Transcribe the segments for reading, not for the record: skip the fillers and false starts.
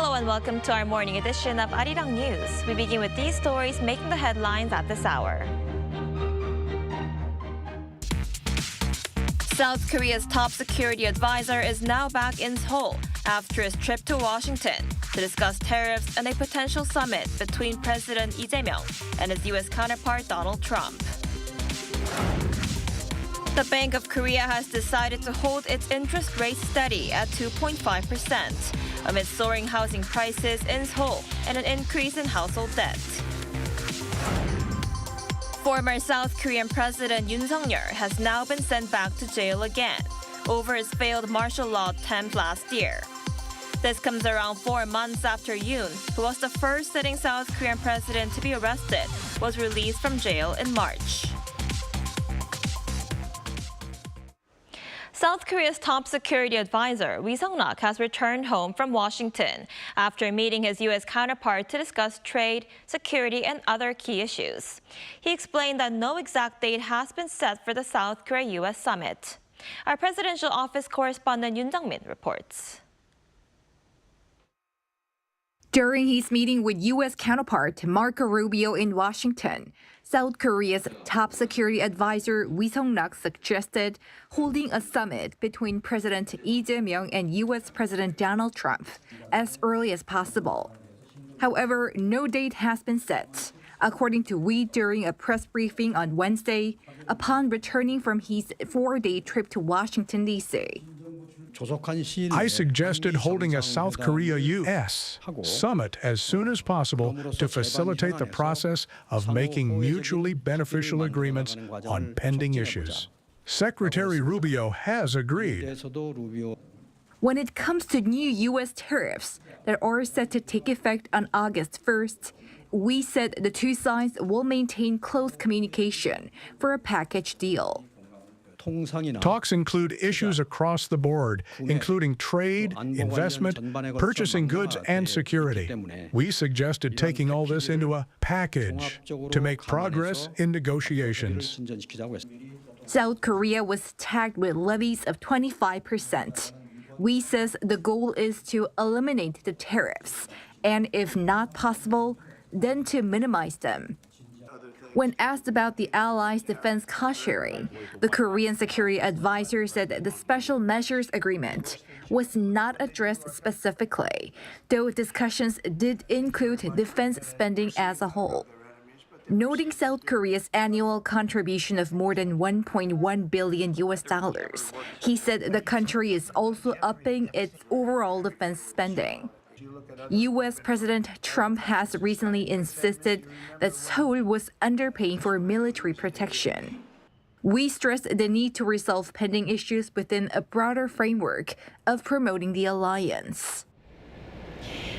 Hello and welcome to our morning edition of Arirang News. We begin with these stories making the headlines at this hour. South Korea's top security advisor is now back in Seoul after his trip to Washington to discuss tariffs and a potential summit between President Lee Jae-myung and his U.S. counterpart Donald Trump. The Bank of Korea has decided to hold its interest rate steady at 2.5% amid soaring housing prices in Seoul and an increase in household debt. Former South Korean President Yoon Suk-yeol has now been sent back to jail again over his failed martial law attempt last year. This comes around 4 months after Yoon, who was the first sitting South Korean president to be arrested, was released from jail in March. South Korea's top security advisor, Ri Sung-nak, has returned home from Washington after meeting his U.S. counterpart to discuss trade, security, and other key issues. He explained that no exact date has been set for the South Korea-U.S. summit. Our presidential office correspondent Yoon Jung-min reports. During his meeting with U.S. counterpart Marco Rubio in Washington, South Korea's top security advisor Ri Sung-nak suggested holding a summit between President Lee Jae-myung and U.S. President Donald Trump as early as possible. However, no date has been set, according to Ri during a press briefing on Wednesday upon returning from his 4-day trip to Washington, D.C. I suggested holding a South Korea-U.S. summit as soon as possible to facilitate the process of making mutually beneficial agreements on pending issues. Secretary Rubio has agreed. When it comes to new U.S. tariffs that are set to take effect on August 1st, we said the two sides will maintain close communication for a package deal. Talks include issues across the board, including trade, investment, purchasing goods, and security. We suggested taking all this into a package to make progress in negotiations. South Korea was tagged with levies of 25%. We says the goal is to eliminate the tariffs, and if not possible, then to minimize them. When asked about the allies' defense cost-sharing, the Korean security advisor said the special measures agreement was not addressed specifically, though discussions did include defense spending as a whole. Noting South Korea's annual contribution of more than $1.1 billion, he said the country is also upping its overall defense spending. U.S. President Trump has recently insisted that Seoul was underpaying for military protection. We stressed the need to resolve pending issues within a broader framework of promoting the alliance.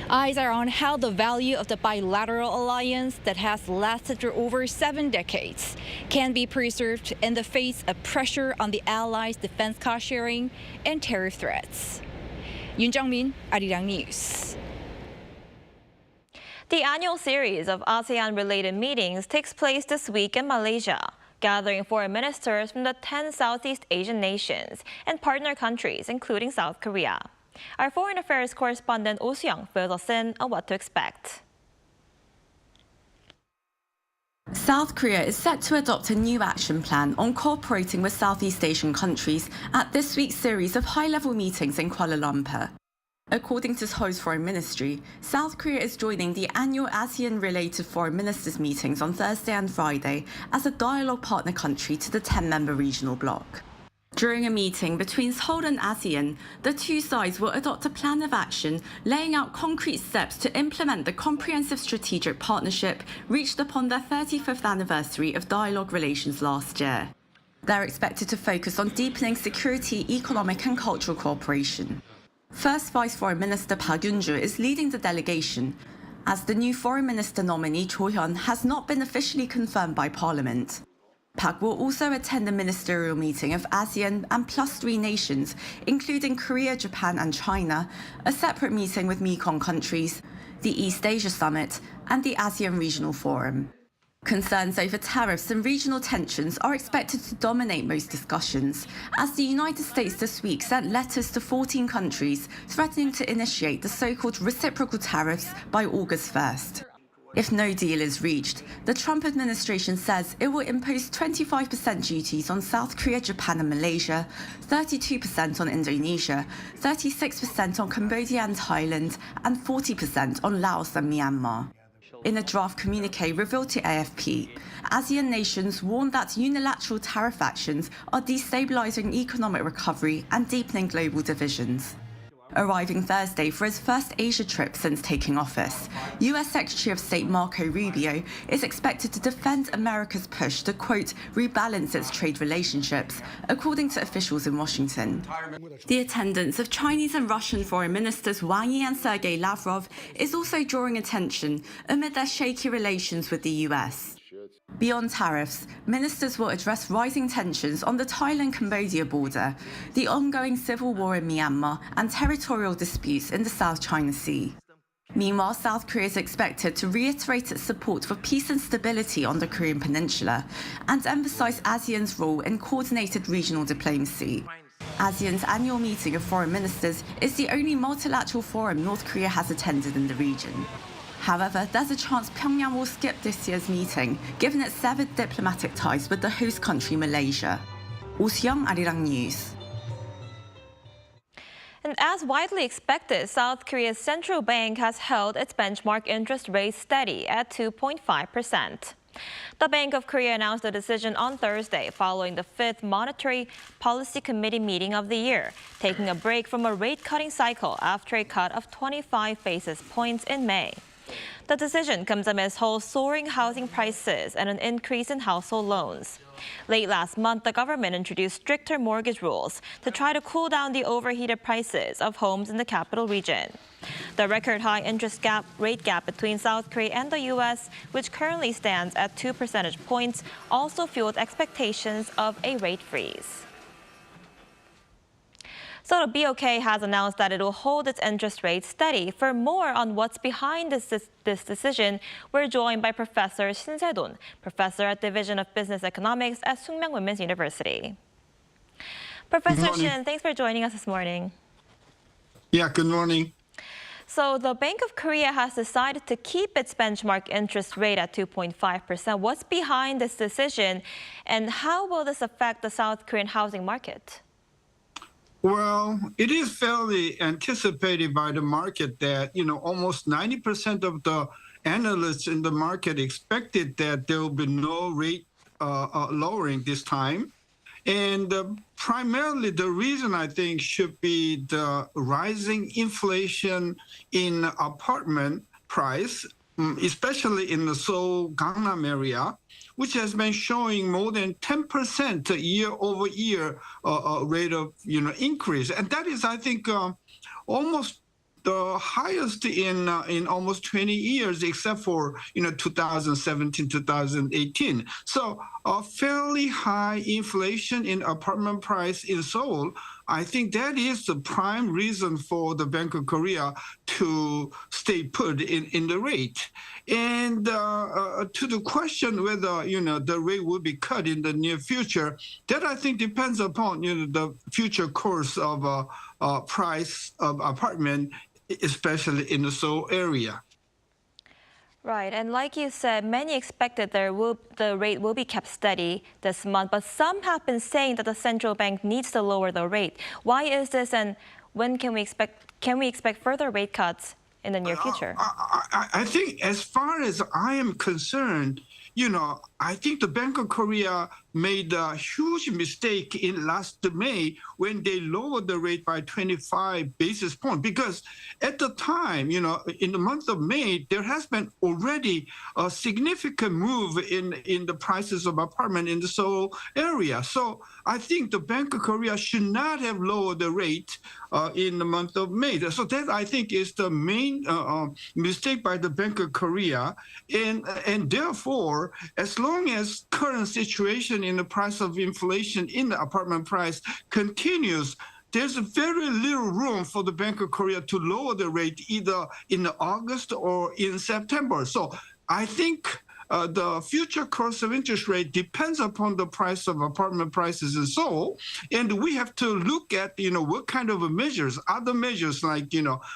Eyes are on how the value of the bilateral alliance that has lasted for over 7 decades can be preserved in the face of pressure on the allies' defense cost-sharing and tariff threats. Yoon Jung-min, Arirang News. The annual series of ASEAN-related meetings takes place this week in Malaysia, gathering foreign ministers from the 10 Southeast Asian nations and partner countries, including South Korea. Our foreign affairs correspondent Oh Soo-young fills us in on what to expect. South Korea is set to adopt a new action plan on cooperating with Southeast Asian countries at this week's series of high-level meetings in Kuala Lumpur. According to Seoul's foreign ministry, South Korea is joining the annual ASEAN-related foreign ministers' meetings on Thursday and Friday as a dialogue partner country to the 10-member regional bloc. During a meeting between Seoul and ASEAN, the two sides will adopt a plan of action laying out concrete steps to implement the comprehensive strategic partnership reached upon their 35th anniversary of dialogue relations last year. They're expected to focus on deepening security, economic and cultural cooperation. First Vice Foreign Minister Park Yoon-joo is leading the delegation, as the new Foreign Minister nominee Cho Hyun has not been officially confirmed by Parliament. Park will also attend the ministerial meeting of ASEAN and +3 nations, including Korea, Japan and China, a separate meeting with Mekong countries, the East Asia Summit and the ASEAN Regional Forum. Concerns over tariffs and regional tensions are expected to dominate most discussions, as the United States this week sent letters to 14 countries threatening to initiate the so-called reciprocal tariffs by August 1st. If no deal is reached, the Trump administration says it will impose 25% duties on South Korea, Japan and Malaysia, 32% on Indonesia, 36% on Cambodia and Thailand, and 40% on Laos and Myanmar. In a draft communiqué revealed to AFP, ASEAN nations warned that unilateral tariff actions are destabilizing economic recovery and deepening global divisions. Arriving Thursday for his first Asia trip since taking office, US Secretary of State Marco Rubio is expected to defend America's push to, quote, rebalance its trade relationships, according to officials in Washington. The attendance of Chinese and Russian foreign ministers Wang Yi and Sergei Lavrov is also drawing attention amid their shaky relations with the US. Beyond tariffs, ministers will address rising tensions on the Thailand-Cambodia border, the ongoing civil war in Myanmar, and territorial disputes in the South China Sea. Meanwhile, South Korea is expected to reiterate its support for peace and stability on the Korean Peninsula and emphasize ASEAN's role in coordinated regional diplomacy. ASEAN's annual meeting of foreign ministers is the only multilateral forum North Korea has attended in the region. However, there's a chance Pyongyang will skip this year's meeting, given its severed diplomatic ties with the host country Malaysia. Oh Seong, Arirang News. And as widely expected, South Korea's central bank has held its benchmark interest rate steady at 2.5%. The Bank of Korea announced the decision on Thursday following the 5th Monetary Policy Committee meeting of the year, taking a break from a rate-cutting cycle after a cut of 25 basis points in May. The decision comes amidst soaring housing prices and an increase in household loans. Late last month, the government introduced stricter mortgage rules to try to cool down the overheated prices of homes in the capital region. The record high rate gap between South Korea and the U.S., which currently stands at 2 percentage points, also fueled expectations of a rate freeze. So the BOK has announced that it will hold its interest rate steady. For more on what's behind this decision, we're joined by Professor Shin Se-don, professor at Division of Business Economics at Sookmyung Women's University. Professor Shin, thanks for joining us this morning. Yeah, good morning. So the Bank of Korea has decided to keep its benchmark interest rate at 2.5%. What's behind this decision, and how will this affect the South Korean housing market? Well, it is fairly anticipated by the market that, almost 90% of the analysts in the market expected that there will be no rate lowering this time. And primarily the reason, I think, should be the rising inflation in apartment price, especially in the Seoul, Gangnam area, which has been showing more than 10% year-over-year rate of increase, and that is, I think, almost the highest in almost 20 years, except for 2017, 2018. So a fairly high inflation in apartment price in Seoul. I think that is the prime reason for the Bank of Korea to stay put in the rate. And to the question whether the rate will be cut in the near future, that I think depends upon the future course of price of apartment, especially in the Seoul area. Right, and like you said, many expected the rate will be kept steady this month, but some have been saying that the central bank needs to lower the rate. Why is this, and when can we expect further rate cuts in the near future? I think, as far as I am concerned, I think the Bank of Korea made a huge mistake in last May when they lowered the rate by 25 basis points, because at the time, in the month of May, there has been already a significant move in the prices of apartment in the Seoul area. So I think the Bank of Korea should not have lowered the rate in the month of May. So that, I think, is the main mistake by the Bank of Korea. And therefore, as long as current situation in the price of inflation in the apartment price continues, there's very little room for the Bank of Korea to lower the rate either in August or in September. So I think the future course of interest rate depends upon the price of apartment prices and so, and we have to look at what kind of measures, other measures like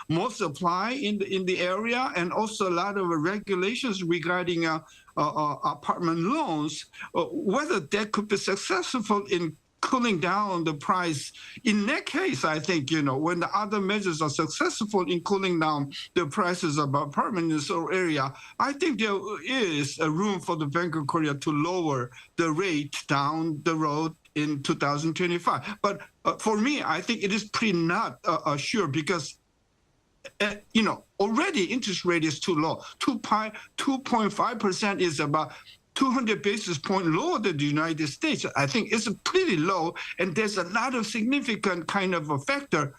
more supply in the area, and also a lot of regulations regarding apartment loans, whether that could be successful in cooling down the price. In that case, I think, when the other measures are successful in cooling down the prices of apartments in this area, I think there is a room for the Bank of Korea to lower the rate down the road in 2025. But for me, I think it is pretty not sure because already interest rate is too low. 2.5% is about 200 basis points lower than the United States. I think it's pretty low, and there's a lot of significant kind of a factor,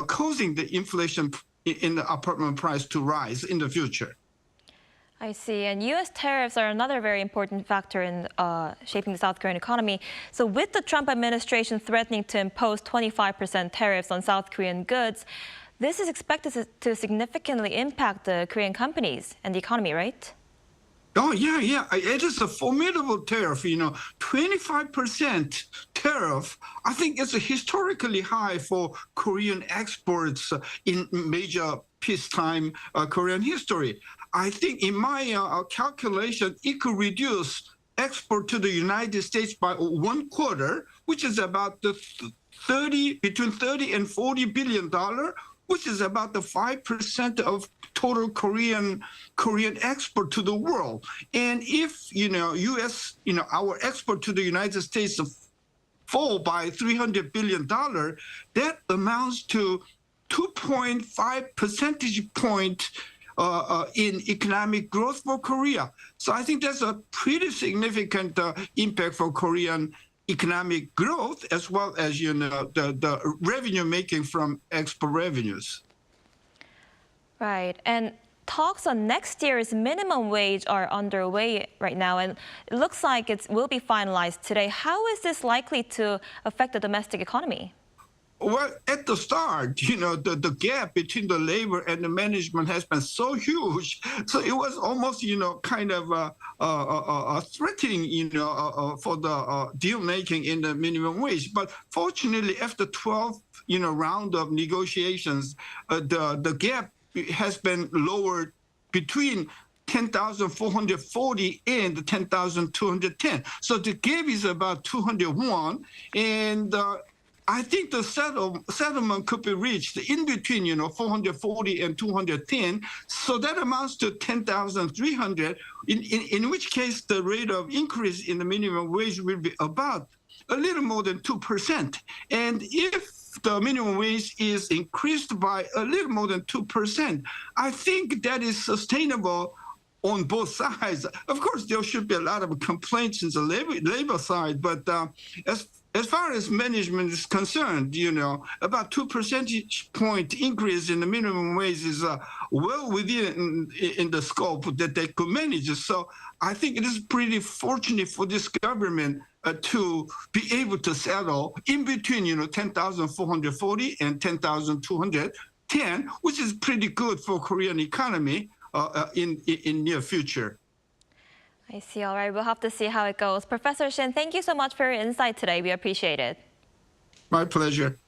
causing the inflation in the apartment price to rise in the future. I see. And U.S. tariffs are another very important factor in shaping the South Korean economy. So with the Trump administration threatening to impose 25% tariffs on South Korean goods, this is expected to significantly impact the Korean companies and the economy, right? Oh, yeah. It is a formidable tariff, 25% tariff. I think it's historically high for Korean exports in major peacetime Korean history. I think in my calculation, it could reduce export to the United States by 1/4, which is about between $30 and $40 billion, which is about the 5% of total Korean export to the world. And if U.S. our export to the United States fall by $300 billion, that amounts to 2.5 percentage point in economic growth for Korea. So I think that's a pretty significant impact for Korean economic growth, as well as the revenue making from export revenues. Right. And talks on next year's minimum wage are underway right now, and it looks like it will be finalized today. How is this likely to affect the domestic economy? Well, at the start, the gap between the labor and the management has been so huge. So it was almost, kind of threatening, for the deal making in the minimum wage. But fortunately, after 12, round of negotiations, the gap has been lowered between 10,440 and 10,210. So the gap is about 201, and I think the settlement could be reached in between, 440 and 210. So that amounts to 10,300, in which case the rate of increase in the minimum wage will be about a little more than 2%. And if the minimum wage is increased by a little more than 2%, I think that is sustainable on both sides. Of course, there should be a lot of complaints in the labor side, but as far as management is concerned, about 2 percentage point increase in the minimum wage is well within in the scope that they could manage. So I think it is pretty fortunate for this government to be able to settle in between, 10,440 and 10,210, which is pretty good for Korean economy in near future. I see. All right. We'll have to see how it goes. Professor Shin, thank you so much for your insight today. We appreciate it. My pleasure.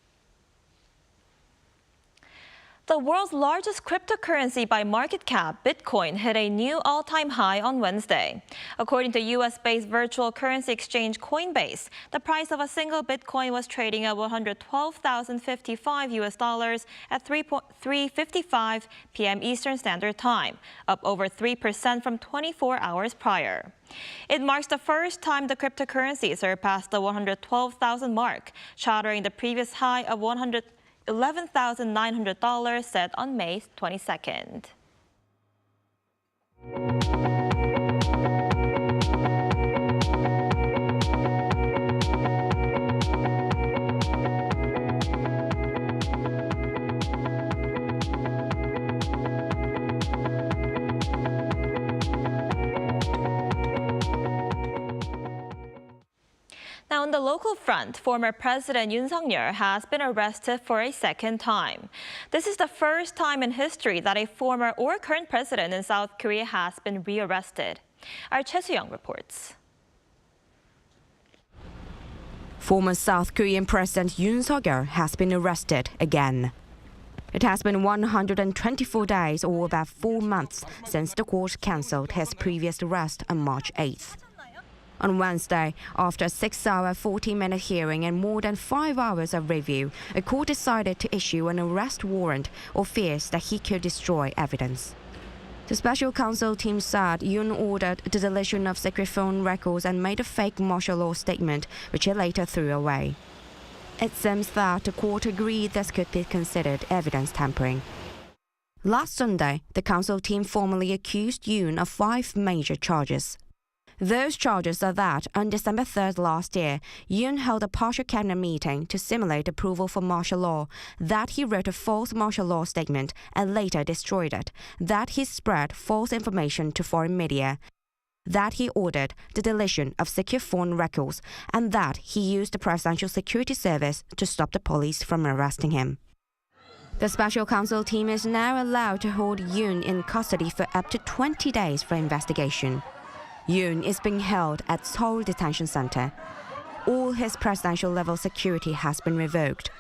The world's largest cryptocurrency by market cap, Bitcoin, hit a new all-time high on Wednesday. According to U.S.-based virtual currency exchange Coinbase, the price of a single Bitcoin was trading at $112,055 at 3:55 p.m. Eastern Standard Time, up over 3% from 24 hours prior. It marks the first time the cryptocurrency surpassed the 112,000 mark, shattering the previous high of $11,900 set on May 22nd. Now, on the local front, former President Yoon Suk-yeol has been arrested for a second time. This is the first time in history that a former or current president in South Korea has been rearrested. Our Choi Soo-young reports. Former South Korean President Yoon Suk-yeol has been arrested again. It has been 124 days or about 4 months since the court cancelled his previous arrest on March 8th. On Wednesday, after a 6-hour, 40-minute hearing and more than 5 hours of review, a court decided to issue an arrest warrant or fears that he could destroy evidence. The special counsel team said Yoon ordered the deletion of secret phone records and made a fake martial law statement, which he later threw away. It seems that the court agreed this could be considered evidence tampering. Last Sunday, the counsel team formally accused Yoon of 5 major charges. Those charges are that, on December 3rd last year, Yoon held a partial cabinet meeting to simulate approval for martial law, that he wrote a false martial law statement and later destroyed it, that he spread false information to foreign media, that he ordered the deletion of secure phone records, and that he used the Presidential Security Service to stop the police from arresting him. The special counsel team is now allowed to hold Yoon in custody for up to 20 days for investigation. Yoon is being held at Seoul Detention Center. All his presidential-level security has been revoked.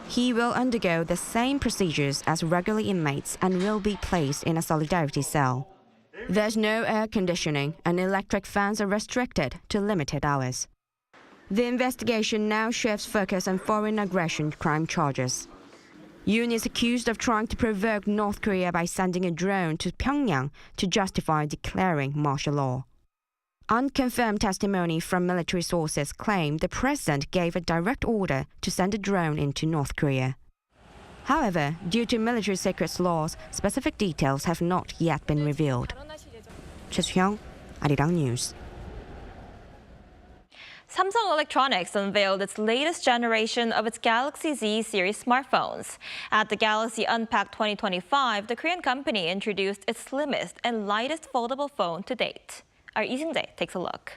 He will undergo the same procedures as regular inmates and will be placed in a solidarity cell. There's no air conditioning and electric fans are restricted to limited hours. The investigation now shifts focus on foreign aggression crime charges. Yoon is accused of trying to provoke North Korea by sending a drone to Pyongyang to justify declaring martial law. Unconfirmed testimony from military sources claim the president gave a direct order to send a drone into North Korea. However, due to military secrets laws, specific details have not yet been revealed. Choi Soo-young, Arirang News. Samsung Electronics unveiled its latest generation of its Galaxy Z series smartphones. At the Galaxy Unpacked 2025, the Korean company introduced its slimmest and lightest foldable phone to date. Our Lee Seung-jae takes a look.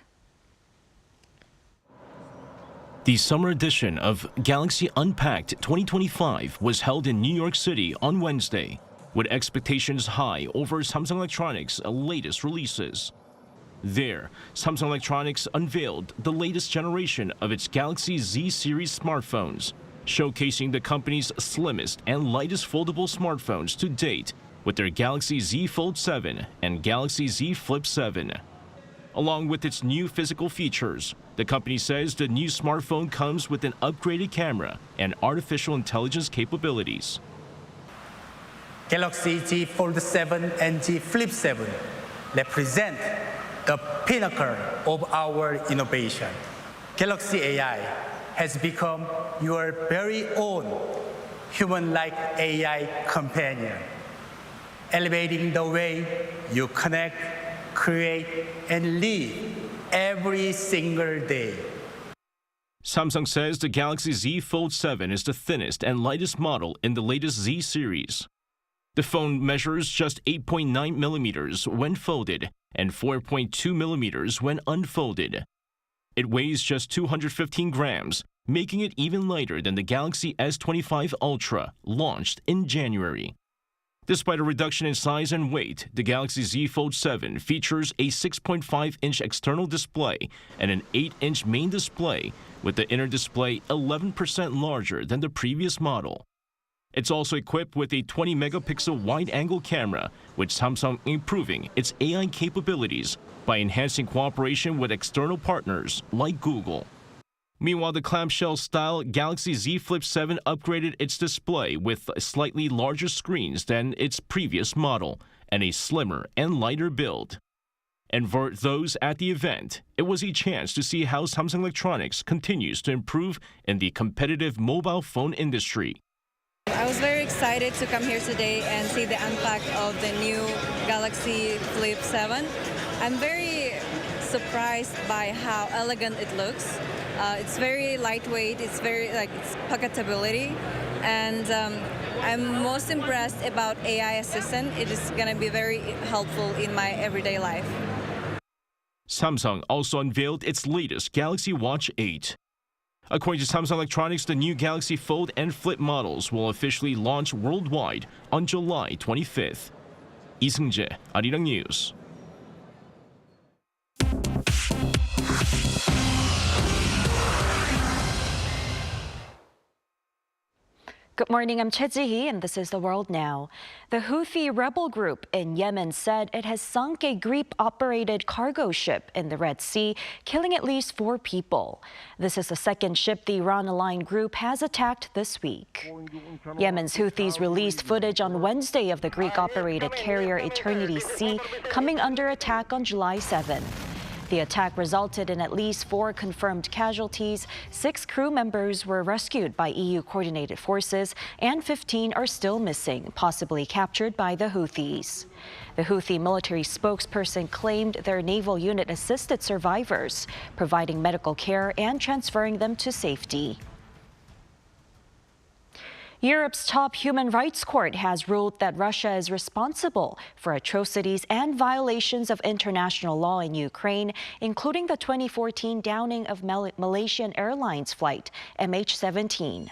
The summer edition of Galaxy Unpacked 2025 was held in New York City on Wednesday, with expectations high over Samsung Electronics' latest releases. There, Samsung Electronics unveiled the latest generation of its Galaxy Z series smartphones, showcasing the company's slimmest and lightest foldable smartphones to date with their Galaxy Z Fold 7 and Galaxy Z Flip 7. Along with its new physical features, the company says the new smartphone comes with an upgraded camera and artificial intelligence capabilities. Galaxy Z Fold 7 and Z Flip 7 represent the pinnacle of our innovation. Galaxy AI has become your very own human-like AI companion, elevating the way you connect, create, and live every single day. Samsung says the Galaxy Z Fold 7 is the thinnest and lightest model in the latest Z series. The phone measures just 8.9 millimeters when folded and 4.2 millimeters when unfolded. It weighs just 215 grams, making it even lighter than the Galaxy S25 Ultra, launched in January. Despite a reduction in size and weight, the Galaxy Z Fold 7 features a 6.5-inch external display and an 8-inch main display, with the inner display 11% larger than the previous model. It's also equipped with a 20-megapixel wide-angle camera, with Samsung improving its AI capabilities by enhancing cooperation with external partners like Google. Meanwhile, the clamshell-style Galaxy Z Flip 7 upgraded its display with slightly larger screens than its previous model and a slimmer and lighter build. And for those at the event, it was a chance to see how Samsung Electronics continues to improve in the competitive mobile phone industry. I was very excited to come here today and see the unpack of the new Galaxy Flip 7. I'm very surprised by how elegant it looks. It's very lightweight, it's it's pocketability, and I'm most impressed about AI assistant. It is going to be very helpful in my everyday life. Samsung also unveiled its latest Galaxy Watch 8. According to Samsung Electronics, the new Galaxy Fold and Flip models will officially launch worldwide on July 25th. 이승재, Arirang News. Good morning, I'm Choi Ji-hee, and this is The World Now. The Houthi rebel group in Yemen said it has sunk a Greek-operated cargo ship in the Red Sea, killing at least 4 people. This is the second ship the Iran-aligned group has attacked this week. Yemen's Houthis released footage on Wednesday of the Greek-operated carrier Eternity Sea coming under attack on July 7. The attack resulted in at least 4 confirmed casualties, 6 crew members were rescued by EU-coordinated forces, and 15 are still missing, possibly captured by the Houthis. The Houthi military spokesperson claimed their naval unit assisted survivors, providing medical care and transferring them to safety. Europe's top human rights court has ruled that Russia is responsible for atrocities and violations of international law in Ukraine, including the 2014 downing of Malaysian Airlines flight MH17.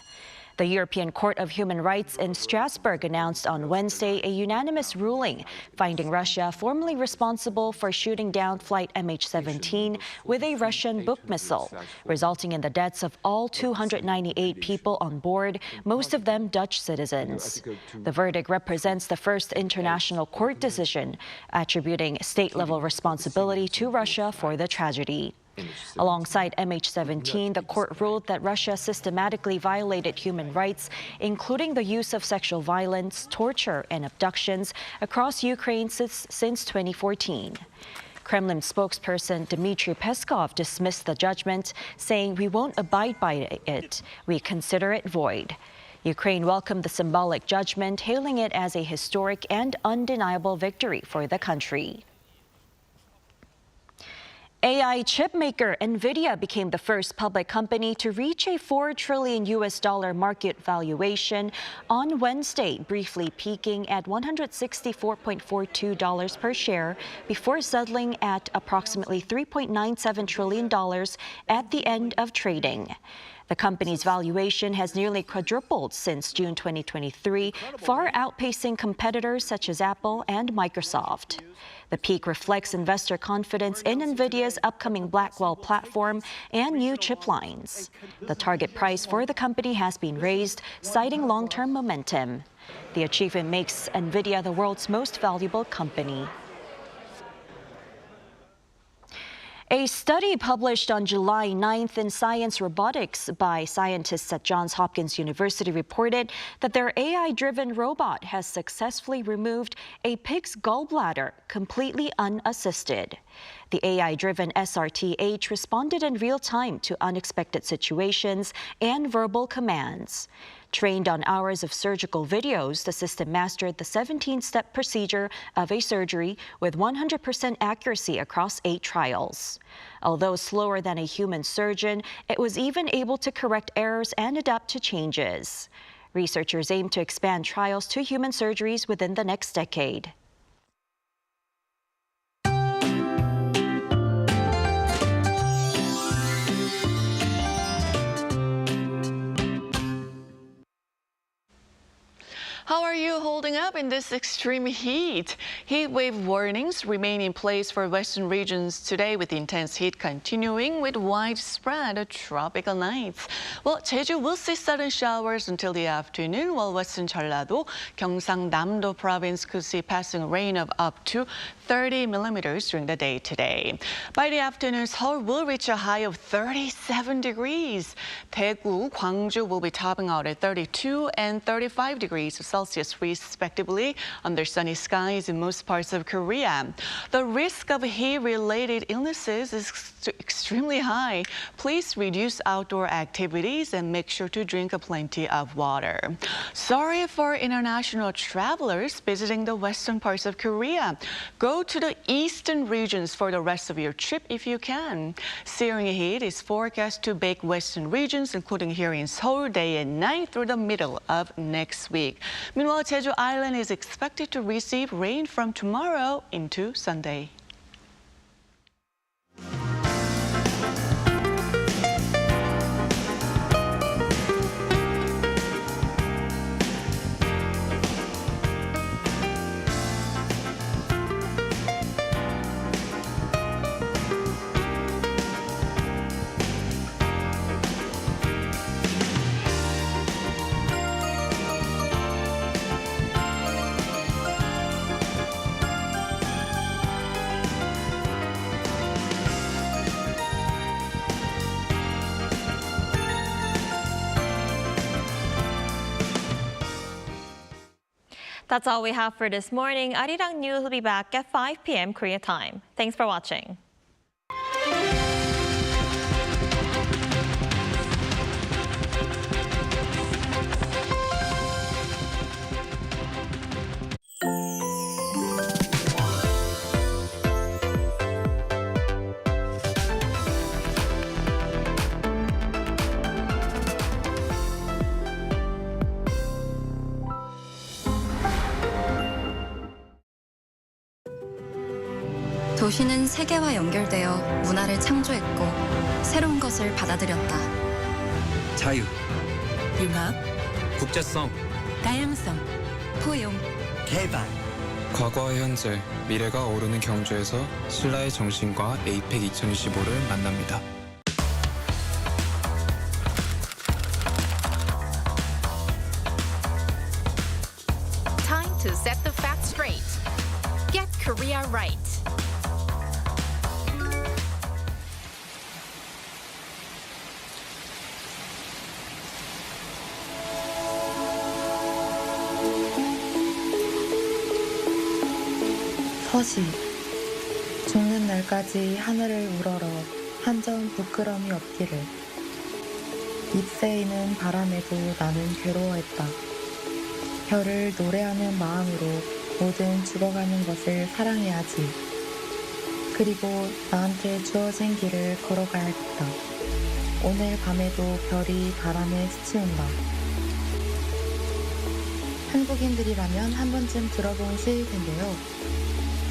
The European Court of Human Rights in Strasbourg announced on Wednesday a unanimous ruling finding Russia formally responsible for shooting down flight MH17 with a Russian Buk missile, resulting in the deaths of all 298 people on board, most of them Dutch citizens. The verdict represents the first international court decision attributing state-level responsibility to Russia for the tragedy. Alongside MH17, the court ruled that Russia systematically violated human rights, including the use of sexual violence, torture, and abductions across Ukraine since 2014. Kremlin spokesperson Dmitry Peskov dismissed the judgment, saying, "We won't abide by it. We consider it void." Ukraine welcomed the symbolic judgment, hailing it as a historic and undeniable victory for the country. AI chip maker Nvidia became the first public company to reach a $4 trillion market valuation on Wednesday, briefly peaking at $164.42 per share before settling at approximately $3.97 trillion at the end of trading. The company's valuation has nearly quadrupled since June 2023, far outpacing competitors such as Apple and Microsoft. The peak reflects investor confidence in Nvidia's upcoming Blackwell platform and new chip lines. The target price for the company has been raised, citing long-term momentum. The achievement makes Nvidia the world's most valuable company. A study published on July 9th in Science Robotics by scientists at Johns Hopkins University reported that their AI-driven robot has successfully removed a pig's gallbladder completely unassisted. The AI-driven SRT-H responded in real time to unexpected situations and verbal commands. Trained on hours of surgical videos, the system mastered the 17-step procedure of a surgery with 100% accuracy across 8 trials. Although slower than a human surgeon, it was even able to correct errors and adapt to changes. Researchers aim to expand trials to human surgeries within the next decade. How are you holding up in this extreme heat? Heat wave warnings remain in place for western regions today, with intense heat continuing with widespread tropical nights. Well, Jeju will see sudden showers until the afternoon, while western Jeollado, Gyeongsang-Namdo province could see passing rain of up to 30 millimeters during the day today. By the afternoon, Seoul will reach a high of 37 degrees. Daegu, Gwangju will be topping out at 32 and 35 degrees Celsius respectively under sunny skies in most parts of Korea. The risk of heat-related illnesses is extremely high. Please reduce outdoor activities and make sure to drink plenty of water. Sorry for international travelers visiting the western parts of Korea. Go to the eastern regions for the rest of your trip if you can. Searing heat is forecast to bake western regions, including here in Seoul, day and night through the middle of next week. Meanwhile, Jeju Island is expected to receive rain from tomorrow into Sunday. That's all we have for this morning. Arirang News will be back at 5 p.m. Korea time. Thanks for watching. 도시는 세계와 연결되어 문화를 창조했고 새로운 것을 받아들였다. 자유, 융합, 국제성, 다양성, 포용, 개발. 과거와 현재, 미래가 어우르는 경주에서 신라의 정신과 에이펙 2025를 만납니다. Time to set the facts straight. Get Korea right. 서시 죽는 날까지 하늘을 우러러 한 점 부끄럼이 없기를. 잎새이는 바람에도 나는 괴로워했다. 별을 노래하는 마음으로 모든 죽어가는 것을 사랑해야지. 그리고 나한테 주어진 길을 걸어가야겠다. 오늘 밤에도 별이 바람에 스치운다. 한국인들이라면 한 번쯤 들어본 시일 텐데요.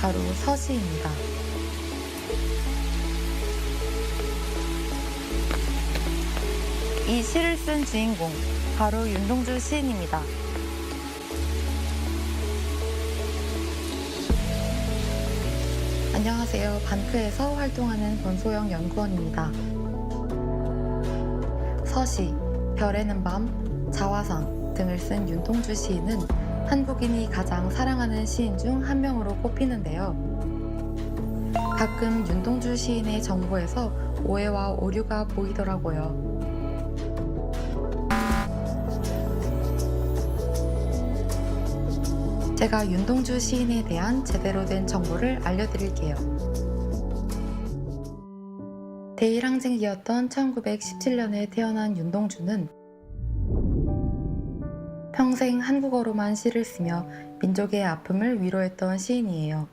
바로 서시입니다. 이 시를 쓴 주인공, 바로 윤동주 시인입니다. 안녕하세요. 반크에서 활동하는 권소영 연구원입니다. 서시, 별에는 밤, 자화상 등을 쓴 윤동주 시인은 한국인이 가장 사랑하는 시인 중 한 명으로 꼽히는데요. 가끔 윤동주 시인의 정보에서 오해와 오류가 보이더라고요. 제가 윤동주 시인에 대한 제대로 된 정보를 알려드릴게요. 대일항쟁기였던 1917년에 태어난 윤동주는 평생 한국어로만 시를 쓰며 민족의 아픔을 위로했던 시인이에요.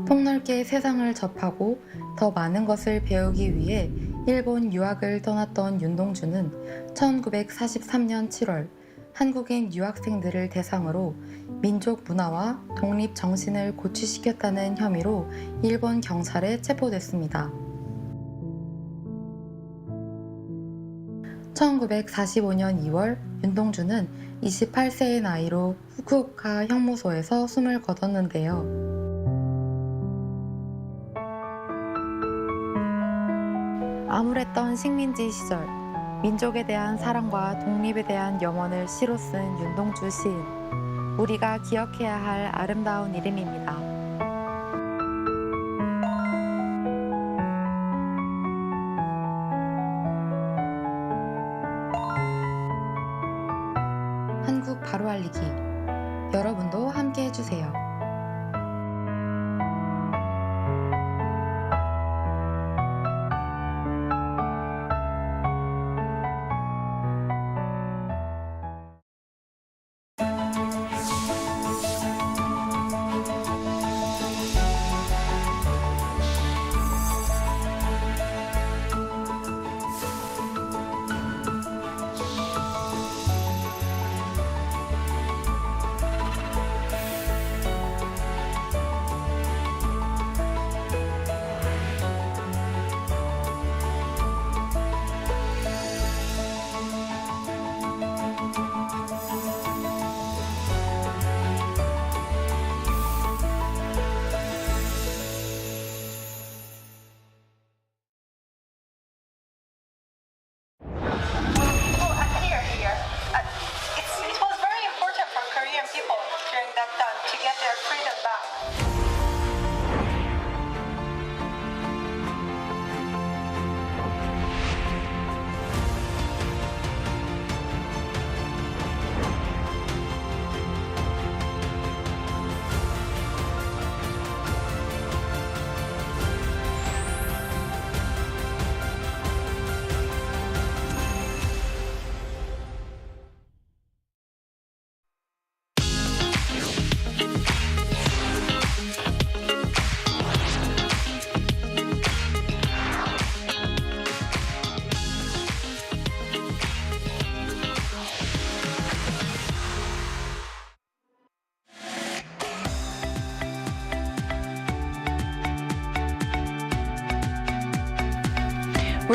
폭넓게 세상을 접하고 더 많은 것을 배우기 위해 일본 유학을 떠났던 윤동주는 1943년 7월 한국인 유학생들을 대상으로 민족 문화와 독립 정신을 고취시켰다는 혐의로 일본 경찰에 체포됐습니다. 1945년 2월 윤동주는 28세의 나이로 후쿠오카 형무소에서 숨을 거뒀는데요. 암울했던 식민지 시절, 민족에 대한 사랑과 독립에 대한 염원을 시로 쓴 윤동주 시인. 우리가 기억해야 할 아름다운 이름입니다. 한국 바로 알리기. 여러분도 함께 해주세요.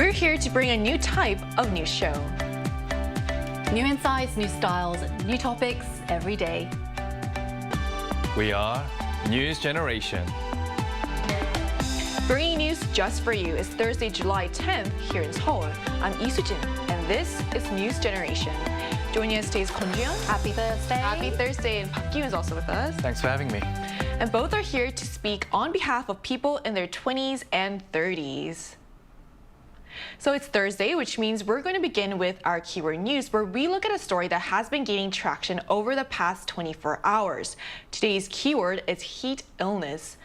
We're here to bring a new type of news show. New insights, new styles, new topics every day. We are News Generation. Bringing news just for you is Thursday, July 10th here in Seoul. I'm Lee Soo-jin, and this is News Generation. Joining us today is Kwon Ji-yeon. Happy Thursday. Happy Thursday, and Park Gi-yoon is also with us. Thanks for having me. And both are here to speak on behalf of people in their 20s and 30s. So it's Thursday, which means we're going to begin with our keyword news, where we look at a story that has been gaining traction over the past 24 hours. Today's keyword is heat illness.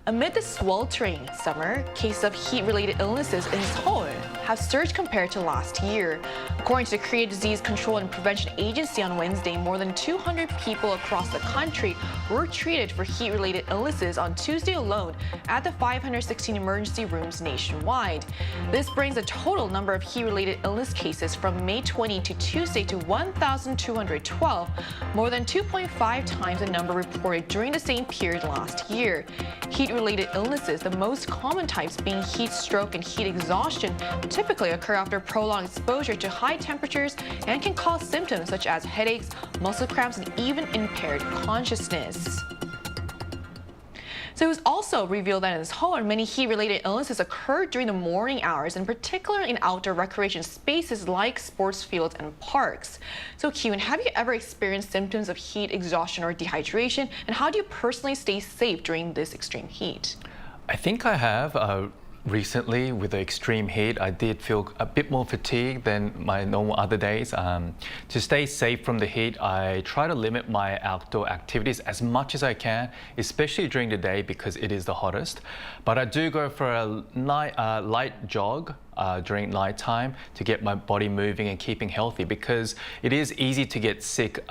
Amid the sweltering summer, cases of heat-related illnesses in Seoul have surged compared to last year. According to the Korea Disease Control and Prevention Agency on Wednesday, more than 200 people across the country were treated for heat-related illnesses on Tuesday alone at the 516 emergency rooms nationwide. This brings the total number of heat-related illness cases from May 20 to Tuesday to 1,212, more than 2.5 times the number reported during the same period last year. Heat-related illnesses, the most common types being heat stroke and heat exhaustion, typically occur after prolonged exposure to high temperatures and can cause symptoms such as headaches, muscle cramps, and even impaired consciousness. So it was also revealed that in Seoul, many heat-related illnesses occurred during the morning hours, in particular in outdoor recreation spaces like sports fields and parks. So Ki-woon, have you ever experienced symptoms of heat exhaustion or dehydration? And how do you personally stay safe during this extreme heat? I think I have. Recently, with the extreme heat, I did feel a bit more fatigued than my normal other days. To stay safe from the heat, I try to limit my outdoor activities as much as I can, especially during the day because it is the hottest. But I do go for a light jog during nighttime to get my body moving and keeping healthy, because it is easy to get sick,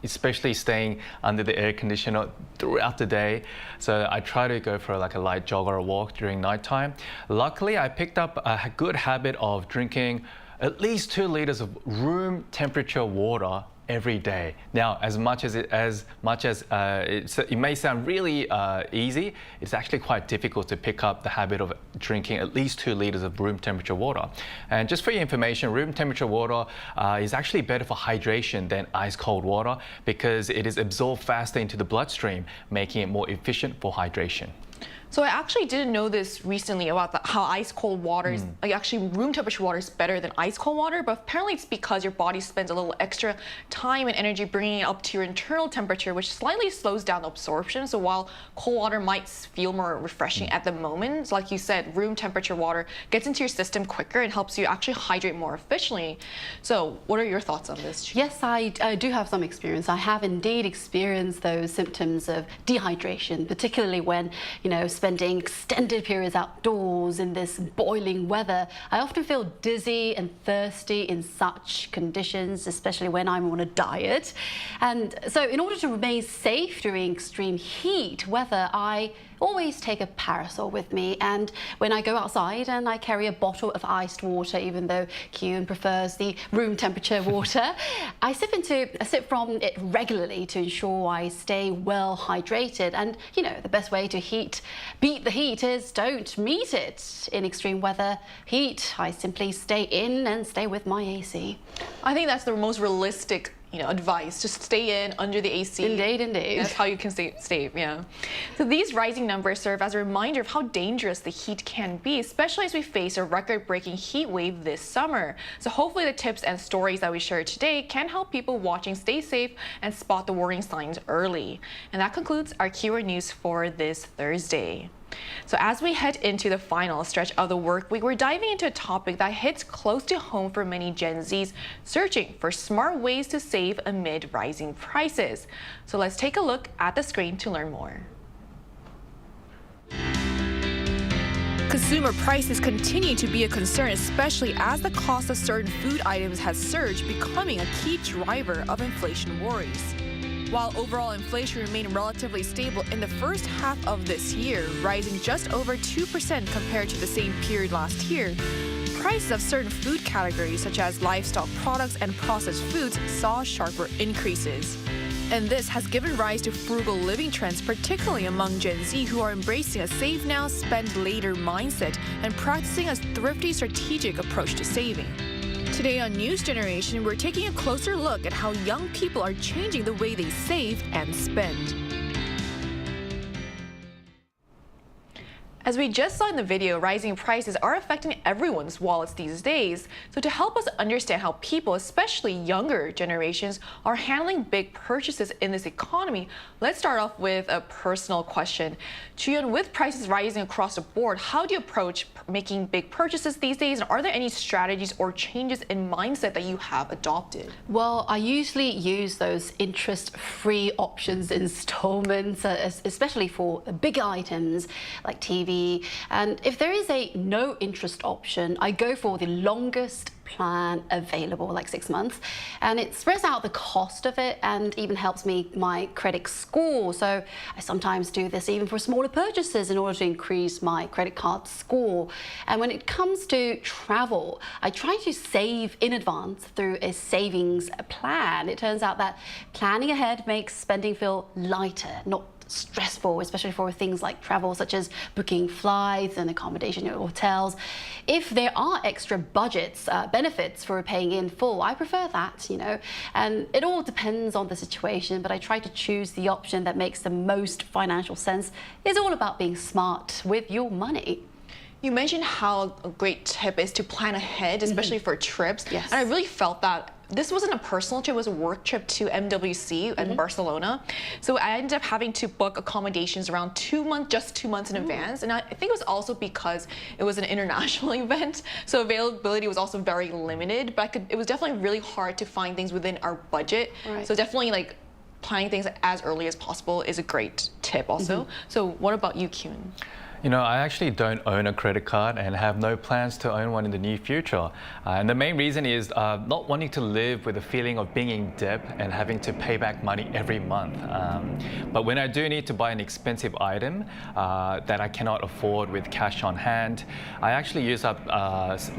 especially staying under the air conditioner throughout the day. So I try to go for like a light jog or a walk during nighttime. Luckily, I picked up a good habit of drinking at least 2 liters of room temperature water every day. Now, it may sound really easy, it's actually quite difficult to pick up the habit of drinking at least 2 liters of room temperature water. And just for your information, room temperature water is actually better for hydration than ice cold water because it is absorbed faster into the bloodstream, making it more efficient for hydration. So I actually didn't know this recently about how ice-cold water is, like actually room temperature water is better than ice-cold water, but apparently it's because your body spends a little extra time and energy bringing it up to your internal temperature, which slightly slows down absorption. So while cold water might feel more refreshing at the moment, so like you said, room temperature water gets into your system quicker and helps you actually hydrate more efficiently. So what are your thoughts on this? Yes, I do have some experience. I have indeed experienced those symptoms of dehydration, particularly when, spending extended periods outdoors in this boiling weather. I often feel dizzy and thirsty in such conditions, especially when I'm on a diet. And so in order to remain safe during extreme heat weather, I always take a parasol with me, and when I go outside and I carry a bottle of iced water, even though Ki-woon prefers the room temperature water, I sip from it regularly to ensure I stay well hydrated. And the best way to beat the heat is don't meet it. In extreme weather heat, I simply stay in and stay with my AC. I think that's the most realistic advice. Just stay in under the AC. Indeed. That's how you can stay safe, yeah. So these rising numbers serve as a reminder of how dangerous the heat can be, especially as we face a record-breaking heat wave this summer. So hopefully the tips and stories that we share today can help people watching stay safe and spot the warning signs early. And that concludes our keyword news for this Thursday. So as we head into the final stretch of the work week, we're diving into a topic that hits close to home for many Gen Zs searching for smart ways to save amid rising prices. So let's take a look at the screen to learn more. Consumer prices continue to be a concern, especially as the cost of certain food items has surged, becoming a key driver of inflation worries. While overall inflation remained relatively stable in the first half of this year, rising just over 2% compared to the same period last year, prices of certain food categories such as livestock products and processed foods saw sharper increases. And this has given rise to frugal living trends, particularly among Gen Z, who are embracing a save now, spend later mindset and practicing a thrifty, strategic approach to saving. Today on News Generation, we're taking a closer look at how young people are changing the way they save and spend. As we just saw in the video, rising prices are affecting everyone's wallets these days. So to help us understand how people, especially younger generations, are handling big purchases in this economy, let's start off with a personal question. Chuyun, with prices rising across the board, how do you approach making big purchases these days? And are there any strategies or changes in mindset that you have adopted? Well, I usually use those interest-free options, installments, especially for bigger items like TV. And if there is a no interest option, I go for the longest plan available, like 6 months, and it spreads out the cost of it and even helps me my credit score. So I sometimes do this even for smaller purchases in order to increase my credit card score. And when it comes to travel, I try to save in advance through a savings plan. It turns out that planning ahead makes spending feel lighter, not stressful, especially for things like travel, such as booking flights and accommodation at hotels. If there are extra budgets, benefits for paying in full, I prefer that, and it all depends on the situation, but I try to choose the option that makes the most financial sense. It's all about being smart with your money. You mentioned how a great tip is to plan ahead, especially for trips. Yes. And I really felt that this wasn't a personal trip, it was a work trip to MWC in Barcelona. So I ended up having to book accommodations around 2 months, just 2 months in advance. And I think it was also because it was an international event. So availability was also very limited, but it was definitely really hard to find things within our budget. Right. So definitely planning things as early as possible is a great tip also. So what about you, Kyun? I actually don't own a credit card and have no plans to own one in the near future. And the main reason is not wanting to live with the feeling of being in debt and having to pay back money every month. But when I do need to buy an expensive item that I cannot afford with cash on hand, I actually use up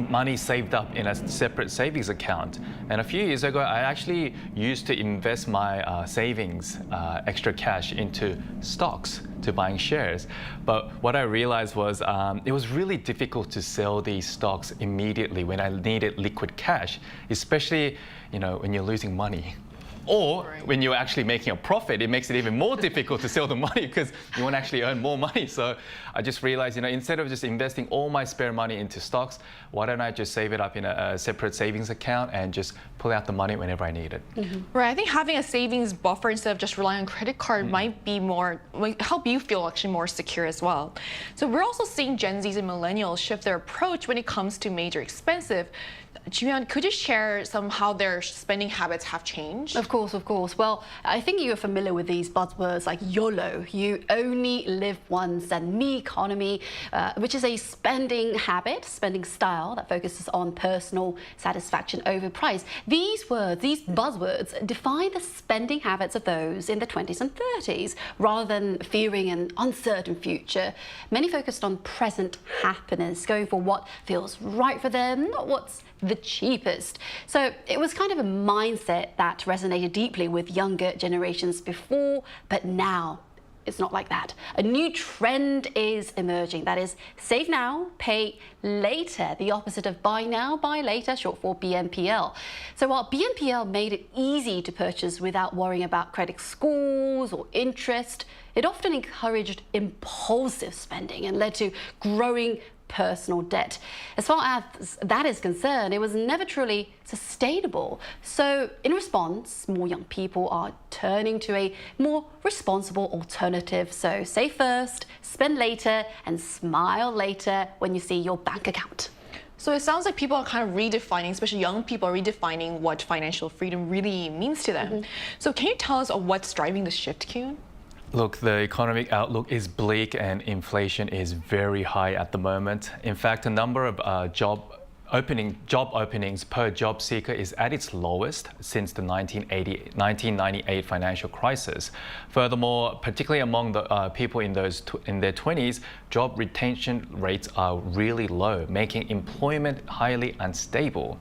money saved up in a separate savings account. And a few years ago, I actually used to invest my savings, extra cash, into stocks, to buying shares. But what I realized was it was really difficult to sell these stocks immediately when I needed liquid cash, especially when you're losing money. Or when you're actually making a profit, it makes it even more difficult to sell the money because you want to actually earn more money. So I just realized, instead of just investing all my spare money into stocks, why don't I just save it up in a separate savings account and just pull out the money whenever I need it. Right, I think having a savings buffer instead of just relying on credit card might help you feel actually more secure as well. So we're also seeing Gen Zs and millennials shift their approach when it comes to major expensive. Jihyun, could you share how their spending habits have changed? Of course. Well, I think you're familiar with these buzzwords like YOLO, you only live once, and me economy, which is a spending habit, spending style that focuses on personal satisfaction over price. These buzzwords define the spending habits of those in the 20s and 30s, rather than fearing an uncertain future. Many focused on present happiness, going for what feels right for them, not what's the cheapest. So it was kind of a mindset that resonated deeply with younger generations before, but now it's not like that. A new trend is emerging, that is save now, pay later, the opposite of buy now, buy later, short for BNPL. So while BNPL made it easy to purchase without worrying about credit scores or interest, it often encouraged impulsive spending and led to growing personal debt. As far as that is concerned, it was never truly sustainable. So in response, more young people are turning to a more responsible alternative. So save first, spend later, and smile later when you see your bank account. So it sounds like people are kind of redefining, especially young people are redefining what financial freedom really means to them. So can you tell us what's driving the shift, Kyun? Look, the economic outlook is bleak and inflation is very high at the moment. In fact, the number of job openings per job seeker is at its lowest since the 1998 financial crisis. Furthermore, particularly among the people in their 20s, job retention rates are really low, making employment highly unstable.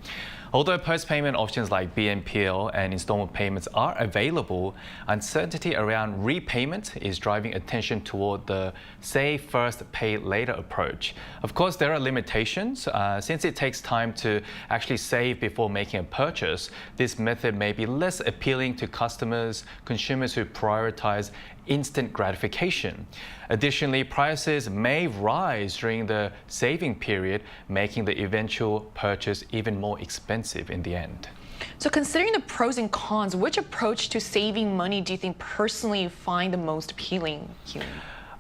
Although post-payment options like BNPL and installment payments are available, uncertainty around repayment is driving attention toward the save first, pay later approach. Of course, there are limitations. Since it takes time to actually save before making a purchase, this method may be less appealing to consumers who prioritize instant gratification. Additionally, prices may rise during the saving period, making the eventual purchase even more expensive in the end. So considering the pros and cons, which approach to saving money do you think personally you find the most appealing, Hyun?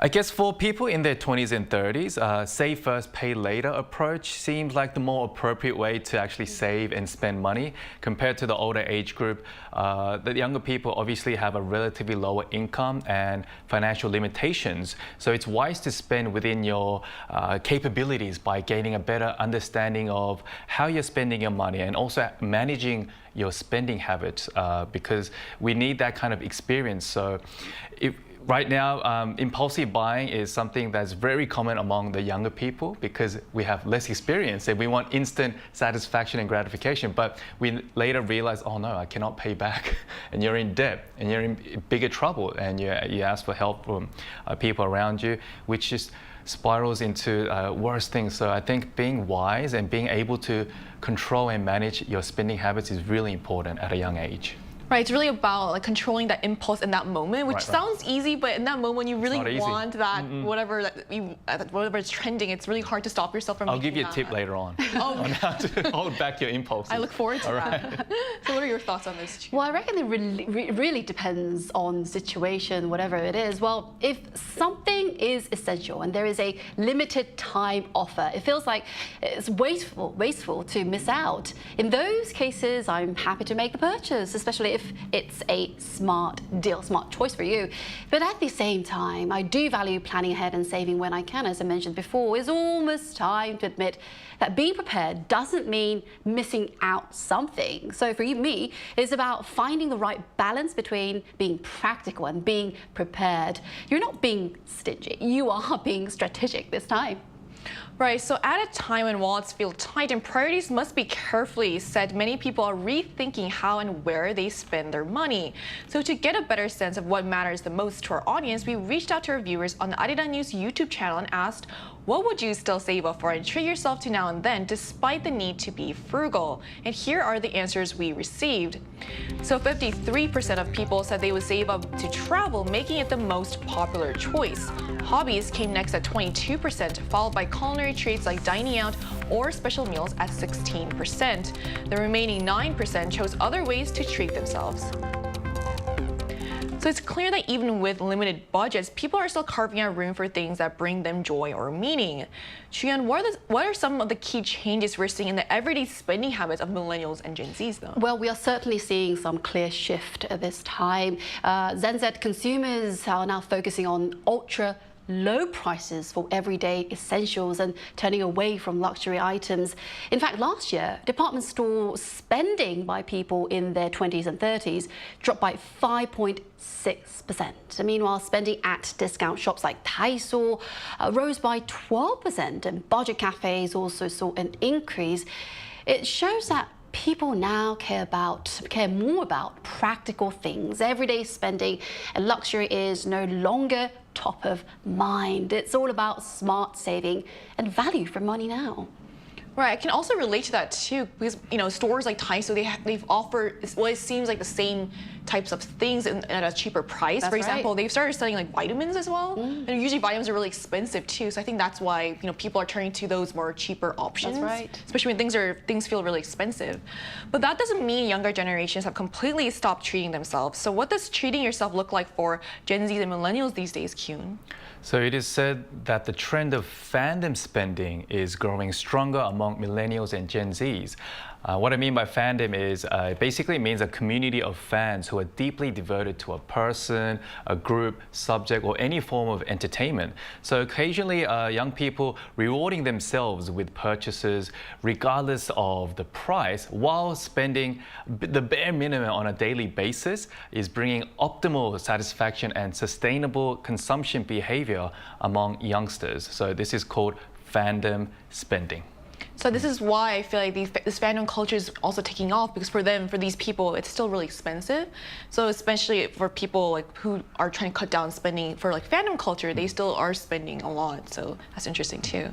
I guess for people in their 20s and 30s, save first, pay later approach seems like the more appropriate way to actually save and spend money compared to the older age group. The younger people obviously have a relatively lower income and financial limitations, so it's wise to spend within your capabilities by gaining a better understanding of how you're spending your money and also managing your spending habits because we need that kind of experience. So right now, impulsive buying is something that's very common among the younger people because we have less experience and we want instant satisfaction and gratification. But we later realize, oh no, I cannot pay back. And you're in debt and you're in bigger trouble and you ask for help from people around you, which just spirals into worse things. So I think being wise and being able to control and manage your spending habits is really important at a young age. Right, it's really about like controlling that impulse in that moment, which sounds easy, but in that moment you really want that whatever is trending. It's really hard to stop yourself from. I'll give you a tip later on on how to hold back your impulses. I look forward to that. So, what are your thoughts on this? Well, I reckon it really depends on situation, whatever it is. Well, if something is essential and there is a limited time offer, it feels like it's wasteful to miss out. In those cases, I'm happy to make the purchase, especially if it's a smart deal, smart choice for you. But at the same time, I do value planning ahead and saving when I can. As I mentioned before, it's almost time to admit that being prepared doesn't mean missing out something. So for me, it's about finding the right balance between being practical and being prepared. You're not being stingy, you are being strategic this time. Right, so at a time when wallets feel tight and priorities must be carefully set, many people are rethinking how and where they spend their money. So to get a better sense of what matters the most to our audience, we reached out to our viewers on the Arirang News YouTube channel and asked, what would you still save up for and treat yourself to now and then despite the need to be frugal? And here are the answers we received. So 53% of people said they would save up to travel, making it the most popular choice. Hobbies came next at 22%, followed by culinary treats like dining out or special meals at 16%. The remaining 9% chose other ways to treat themselves. So it's clear that even with limited budgets, people are still carving out room for things that bring them joy or meaning. Chuyeon, what are some of the key changes we're seeing in the everyday spending habits of millennials and Gen Zs, though? Well, we are certainly seeing some clear shift at this time. Gen Z consumers are now focusing on low prices for everyday essentials and turning away from luxury items. In fact, last year, department store spending by people in their 20s and 30s dropped by 5.6%. Meanwhile, spending at discount shops like Daiso rose by 12%, and budget cafes also saw an increase. It shows that people now care more about practical things. Everyday spending and luxury is no longer top of mind. It's all about smart saving and value for money now. Right, I can also relate to that too, because stores like Daiso, they've offered it seems like the same types of things at a cheaper price. For example, they've started selling like vitamins as well, and usually vitamins are really expensive too. So I think that's why people are turning to those more cheaper options. That's right. Especially when things feel really expensive. But that doesn't mean younger generations have completely stopped treating themselves. So what does treating yourself look like for Gen Z and millennials these days, Kyun? So it is said that the trend of fandom spending is growing stronger among millennials and Gen Zs. What I mean by fandom is basically it means a community of fans who are deeply devoted to a person, a group, subject, or any form of entertainment. So occasionally young people rewarding themselves with purchases regardless of the price while spending the bare minimum on a daily basis is bringing optimal satisfaction and sustainable consumption behavior among youngsters. So this is called fandom spending. So this is why I feel like this fandom culture is also taking off, because for these people, it's still really expensive. So especially for people like who are trying to cut down spending for like fandom culture, they still are spending a lot. So that's interesting too.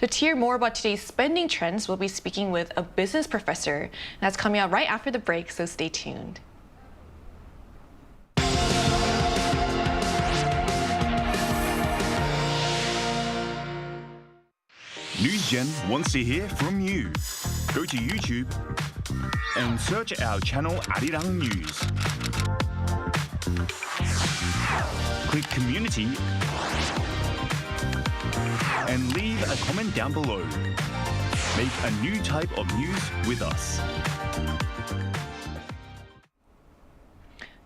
So to hear more about today's spending trends, we'll be speaking with a business professor. And that's coming out right after the break, so stay tuned. NewsGen wants to hear from you. Go to YouTube and search our channel Arirang News. Click Community and leave a comment down below. Make a new type of news with us.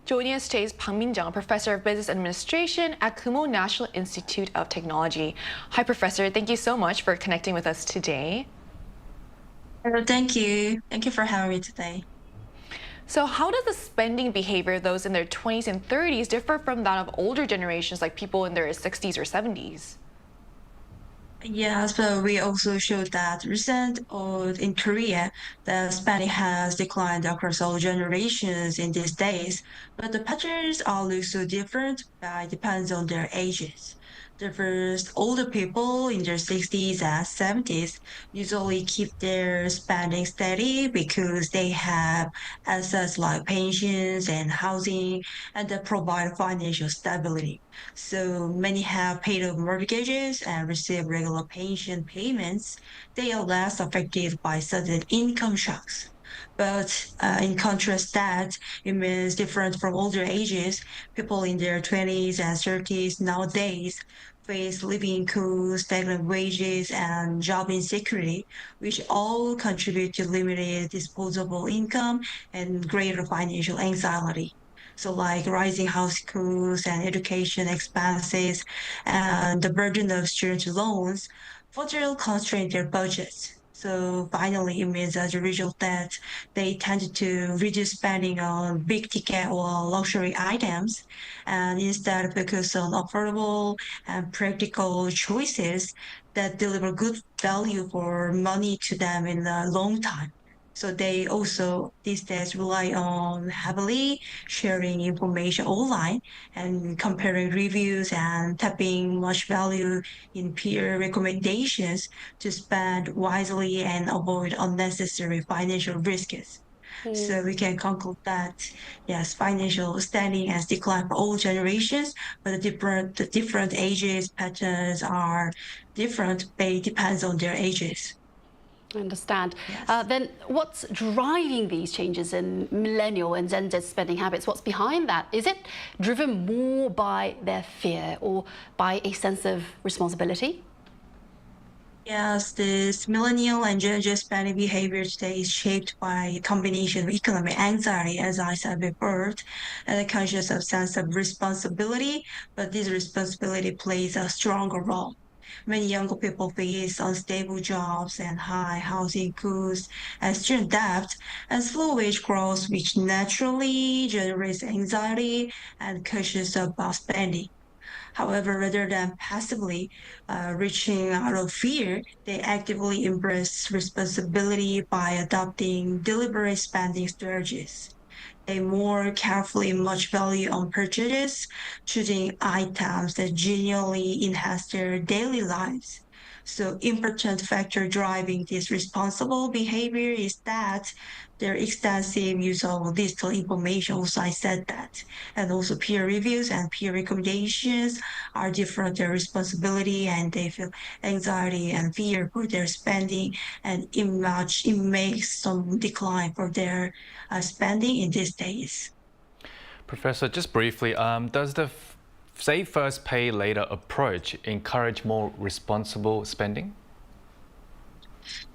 Joining us today is Pang Min-jung, Professor of Business Administration at Kumo National Institute of Technology. Hi, Professor. Thank you so much for connecting with us today. Thank you. Thank you for having me today. So how does the spending behavior of those in their 20s and 30s differ from that of older generations, like people in their 60s or 70s? Yeah, so we also showed that in Korea, the spending has declined across all generations in these days, but the patterns all look so different, depends on their ages. The first, older people in their 60s and 70s usually keep their spending steady because they have assets like pensions and housing and that provide financial stability. So many have paid off mortgages and receive regular pension payments. They are less affected by sudden income shocks. But in contrast, that it means different from older ages. People in their 20s and 30s nowadays face living costs, stagnant wages, and job insecurity, which all contribute to limited disposable income and greater financial anxiety. So like rising house costs and education expenses and the burden of student loans further constrain their budgets. So finally, it means as a result that they tend to reduce spending on big ticket or luxury items and instead focus on affordable and practical choices that deliver good value for money to them in the long time. So they also these days rely on heavily sharing information online and comparing reviews and tapping much value in peer recommendations to spend wisely and avoid unnecessary financial risks. So we can conclude that yes, financial standing has declined for all generations, but the different ages patterns are different. They depends on their ages. I understand. Then what's driving these changes in millennial and Gen Z spending habits? What's behind that? Is it driven more by their fear or by a sense of responsibility? Yes, this millennial and Gen Z spending behavior today is shaped by a combination of economic anxiety, as I said before, and a conscious sense of responsibility, but this responsibility plays a stronger role. Many younger people face unstable jobs and high housing costs and student debt and slow wage growth, which naturally generates anxiety and cautious about spending. However, rather than passively reaching out of fear, they actively embrace responsibility by adopting deliberate spending strategies. They more carefully much value on purchases, choosing items that genuinely enhance their daily lives. So important factor driving this responsible behavior is that their extensive use of digital information, also I said that, and also peer reviews and peer recommendations are different their responsibility and they feel anxiety and fear for their spending and it makes some decline for their spending in these days. Professor, just briefly, does the save first, pay later approach encourage more responsible spending?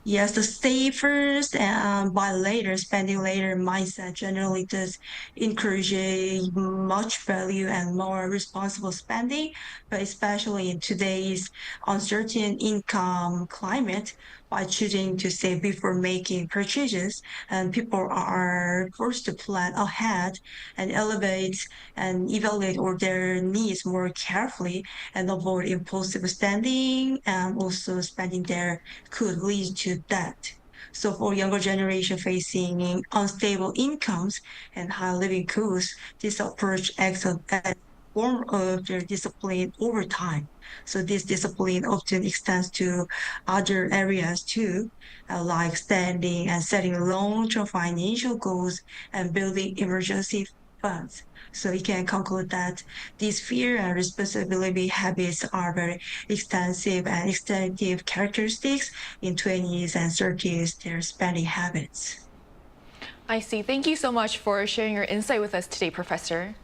Yes, the save first and buy later, spending later mindset generally does encourage a much value and more responsible spending, but especially in today's uncertain income climate, by choosing to save before making purchases, and people are forced to plan ahead and evaluate all their needs more carefully and avoid impulsive spending and also spending there could lead to to debt. So for younger generation facing unstable incomes and high living costs, this approach acts as a form of their discipline over time. So this discipline often extends to other areas too, like standing and setting long-term financial goals and building emergency funds. So you can conclude that these fear and responsibility habits are very extensive and extensive characteristics in 20s and 30s, their spending habits. I see. Thank you so much for sharing your insight with us today, Professor.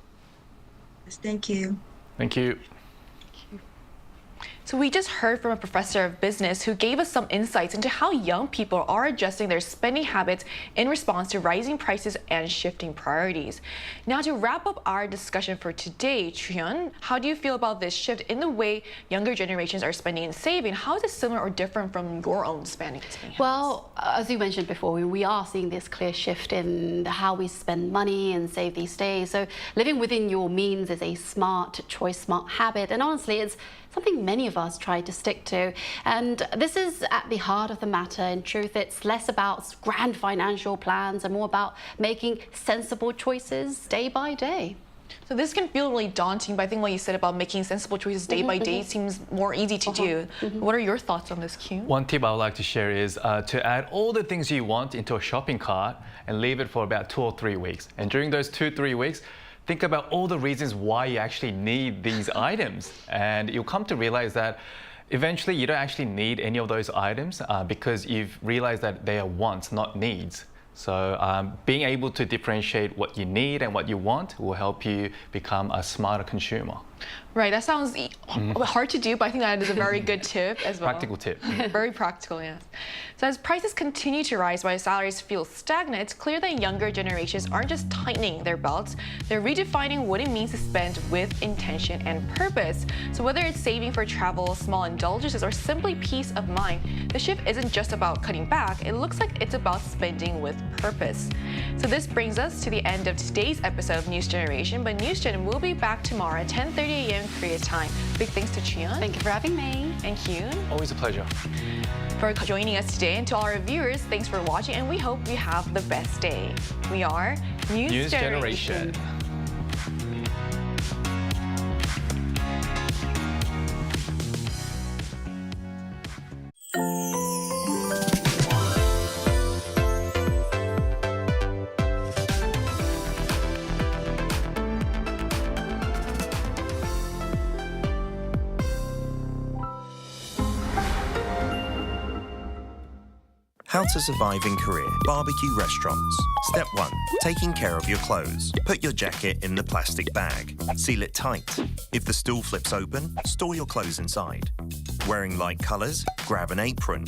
Yes, thank you. Thank you. So we just heard from a professor of business who gave us some insights into how young people are adjusting their spending habits in response to rising prices and shifting priorities. Now, to wrap up our discussion for today, Chuyeon, how do you feel about this shift in the way younger generations are spending and saving? How is it similar or different from your own spending habits? Well, as you mentioned before, we are seeing this clear shift in how we spend money and save these days. So living within your means is a smart choice, smart habit. And honestly, it's something many of us try to stick to. And this is at the heart of the matter. In truth, it's less about grand financial plans and more about making sensible choices day by day. So this can feel really daunting, but I think what you said about making sensible choices day by day seems more easy to do. What are your thoughts on this, Q? One tip I would like to share is to add all the things you want into a shopping cart and leave it for about 2 or 3 weeks. And during those 2-3 weeks, think about all the reasons why you actually need these items. And you'll come to realize that eventually you don't actually need any of those items because you've realized that they are wants, not needs. So being able to differentiate what you need and what you want will help you become a smarter consumer. Right, that sounds hard to do, but I think that is a very good tip as well. Practical tip. Very practical, yes. So as prices continue to rise while salaries feel stagnant, it's clear that younger generations aren't just tightening their belts, they're redefining what it means to spend with intention and purpose. So whether it's saving for travel, small indulgences, or simply peace of mind, the shift isn't just about cutting back, it looks like it's about spending with purpose. So this brings us to the end of today's episode of News Generation, but News Gen will be back tomorrow at 10:30 a.m. Korea time. Big thanks to Chuyeon. Thank you for having me. And Hyun. Always a pleasure. For joining us today, and to all our viewers, thanks for watching, and we hope you have the best day. We are News Generation. How to survive in Korea. Barbecue restaurants. Step 1. Taking care of your clothes. Put your jacket in the plastic bag. Seal it tight. If the stool flips open, store your clothes inside. Wearing light colors? Grab an apron.